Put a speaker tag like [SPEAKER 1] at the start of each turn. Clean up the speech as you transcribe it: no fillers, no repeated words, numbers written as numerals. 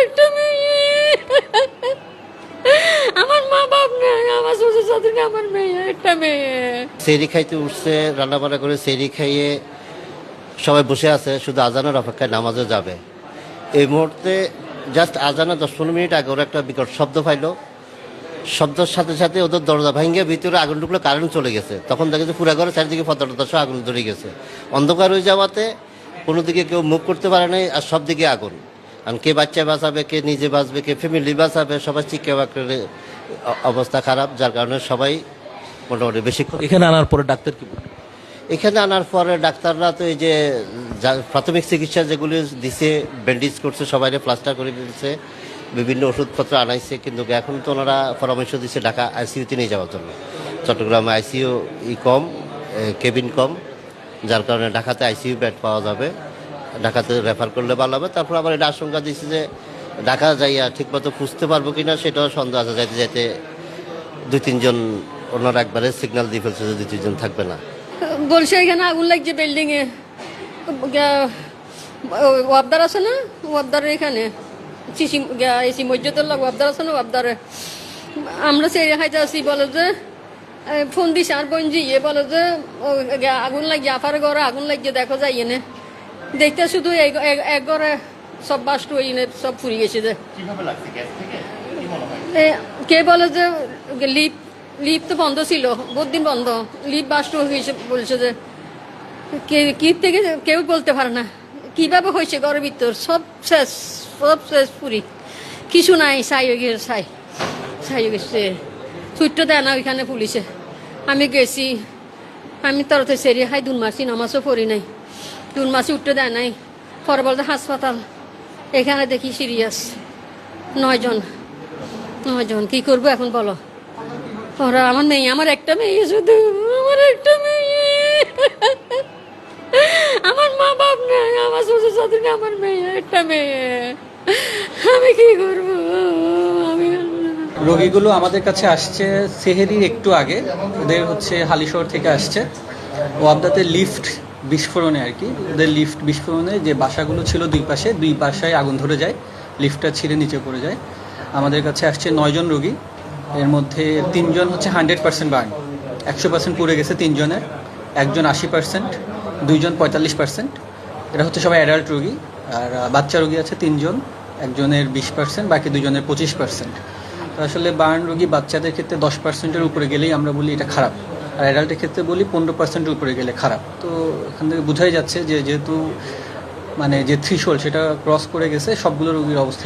[SPEAKER 1] একটা মেয়ে, আমার মা বাপ নাই, আমার শ্বশুর শাশুড়ি, আমার মেয়ে, একটা মেয়ে।
[SPEAKER 2] সেহরি খাইতে উঠছে, রান্নাবান্না করে সেহরি খাইয়ে সবাই বসে আছে, শুধু আজানের অপেক্ষায় নামাজে যাবে। এই মুহূর্তে জাস্ট আজানের 10-15 মিনিট আগে ওরা একটা বিকট শব্দ পাইলো। শব্দের সাথে সাথে ওদের দরজা ভাঙিয়ে ভিতরে আগুন ঢুকলো, কারেন্ট চলে গেছে। তখন দেখেছে পুরা ঘরে চারিদিকে ফতরদশ আগুন ধরে গেছে। অন্ধকার হয়ে যাওয়াতে কোনো দিকে কেউ মুভ করতে পারে নাই, আর সব দিকে আগুন। আর কে বাচ্চা বাঁচাবে, কে নিজে বাঁচবে, কে ফ্যামিলি বাঁচাবে, সবাই চিৎকার বাকরে অবস্থা খারাপ, যার কারণে সবাই মোটামুটি বেশিক্ষণ।
[SPEAKER 3] এখানে আনার পরে ডাক্তার কি বলল?
[SPEAKER 2] এখানে আনার পরে ডাক্তাররা তো এই যে প্রাথমিক চিকিৎসা যেগুলি দিছে, ব্যান্ডেজ করছে, সবাইকে প্লাস্টার করে দিচ্ছে, বিভিন্ন ওষুধপত্র আনাইছে, কিন্তু এখন তো ওনারা পরামর্শ দিচ্ছে ঢাকা আইসিইউতে নিয়ে যাওয়ার জন্য। চট্টগ্রামে আইসিইউ কম, কেবিন কম, যার কারণে ঢাকাতে আইসিইউ বেড পাওয়া যাবে, ঢাকাতে রেফার করলে ভালো হবে। তারপর আবার এটা আশঙ্কা দিচ্ছে যে ঢাকা যাইয়া ঠিকমতো খুঁজতে পারবো কিনা, সেটাও সন্দেহ আছে। যাইতে যাইতে 2-3 জন ওনারা একবারে সিগন্যাল দিয়ে ফেলছে যে 2-3 জন থাকবে না।
[SPEAKER 1] বলছে এখানে আগুন লাগছে বিল্ডিং এ, ওয়াবদার আছে না, ওয়াবদারের এখানে এসি মসজিদুল্লাহ ওয়াবদার আছে না, ওয়াবদারে আমরা সেই খাইতে আসি। বলে যে ফোন দিস আর বোন জি, বলে যে আগুন লাগছে, আফার ঘরে আগুন লাগছে, দেখো যাই এনে দেখতে, শুধু এক ঘরে সব বাস্ট হয়ে সব ফুরিয়ে গেছে। যে কে বলে যে লিফট তো বন্ধ ছিল, বহুত দিন বন্ধ, লিফট বাস্ট হয়ে গেছে। বলছে যে কি থেকে কেউ বলতে পারে না কিভাবে হয়েছে, ঘরের ভিতর সব শেষ, সব শেষ পুরি, কিছু নাই, ছাই হয়ে গেছে, ছাই হয়ে গেছে। ছুট্ট দেয় না ওইখানে পুলিশে। আমি গেছি, আমি তরতে সেরিয়ে খাই, 2 মাসি নামাজও পড়ি নাই, 2 মাসি উঠতে দেয় নাই। পরে বলতে হাসপাতাল, এখানে দেখি সিরিয়াস 9 জন। কি করবো এখন বলো? ওরা আমার মেয়ে, আমার একটা মেয়ে, শুধু আমার একটা মেয়ে, আমার মা বাপ নাই, আমার শ্বশুর শাশুড়ি, আমার মেয়ে, একটা মেয়ে, আমি কি করবো? আমি
[SPEAKER 4] রোগীগুলো আমাদের কাছে আসছে সেহেরির একটু আগে, ওদের হচ্ছে হালিশহর থেকে আসছে। ওয়াবদাতে লিফট বিস্ফোরণে আর কি, ওদের লিফট বিস্ফোরণে যে বাসাগুলো ছিল দুই পাশায় আগুন ধরে যায়, লিফটটা ছিঁড়ে নিচে পড়ে যায়। আমাদের কাছে আসছে 9 জন রোগী, এর মধ্যে 3 জন হচ্ছে 100% বার্ন, 100% পুড়ে গেছে 3 জনের, 1 জন 80%, 2 জন 45%। এরা হচ্ছে সবাই অ্যাডাল্ট রোগী। আর বাচ্চা রোগী আছে 3 জন, একজনের 20%, বাকি 2 জনের 25%। তো আসলে বার্ন রোগী বাচ্চাদের ক্ষেত্রে 10%-এর উপরে গেলেই আমরা বলি এটা খারাপ, আর অ্যাডাল্টের ক্ষেত্রে বলি 15%-এর উপরে গেলে খারাপ। তো এখান থেকে বোঝাই যাচ্ছে যে যেহেতু মানে যে থ্রিশোল্ড সেটা ক্রস করে গেছে, সবগুলো রোগীর অবস্থা